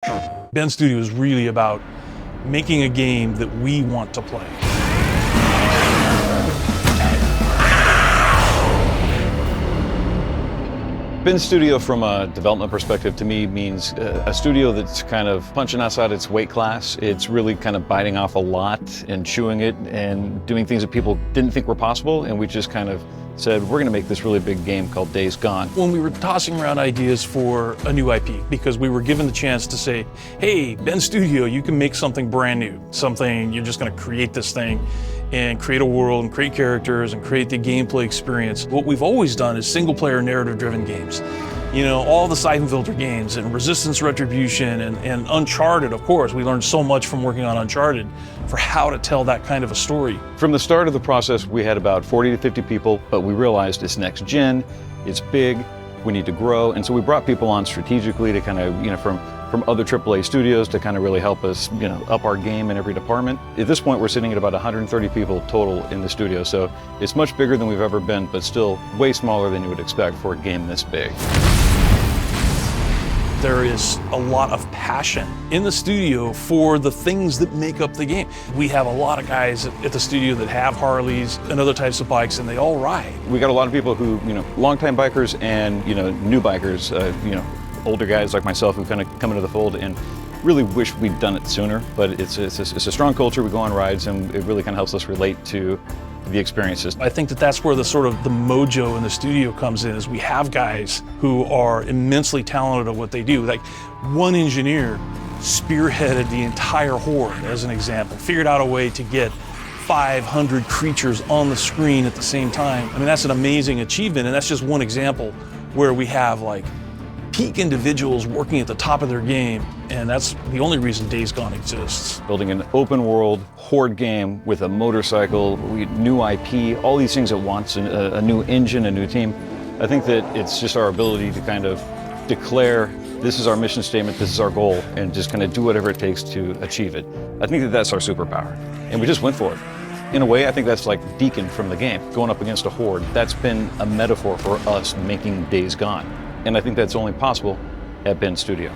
Ben Studio is really about making a game that we want to play. Ben Studio, from a development perspective, to me means a studio that's kind of punching outside its weight class. It's really kind of biting off a lot and chewing it and doing things that people didn't think were possible, and we just kind of said, we're gonna make this really big game called Days Gone. When we were tossing around ideas for a new IP, because we were given the chance to say, hey, Ben Studio, you can make something brand new, something, you're just gonna create this thing and create a world and create characters and create the gameplay experience. What we've always done is single player narrative driven games. You know, all the Siphon Filter games and Resistance Retribution and Uncharted, of course. We learned so much from working on Uncharted for how to tell that kind of a story. From the start of the process, we had about 40 to 50 people, but we realized it's next gen, it's big, we need to grow. And so we brought people on strategically to kind of, from other AAA studios to kind of really help us, up our game in every department. At this point, we're sitting at about 130 people total in the studio. So it's much bigger than we've ever been, but still way smaller than you would expect for a game this big. There is a lot of passion in the studio for the things that make up the game. We have a lot of guys at the studio that have Harleys and other types of bikes, and they all ride. We got a lot of people who, longtime bikers and, new bikers, older guys like myself who kind of come into the fold and really wish we'd done it sooner. But it's a strong culture. We go on rides, and it really kind of helps us relate to the experiences. I think that's where the mojo in the studio comes in, is we have guys who are immensely talented at what they do. Like one engineer spearheaded the entire horde, as an example, figured out a way to get 500 creatures on the screen at the same time. I mean, that's an amazing achievement, and that's just one example where we have like peak individuals working at the top of their game, and that's the only reason Days Gone exists. Building an open world horde game with a motorcycle, new IP, all these things at once, and a new engine, a new team. I think that it's just our ability to kind of declare, this is our mission statement, this is our goal, and just kind of do whatever it takes to achieve it. I think that that's our superpower, and we just went for it. In a way, I think that's like Deacon from the game, going up against a horde. That's been a metaphor for us making Days Gone. And I think that's only possible at Ben Studio.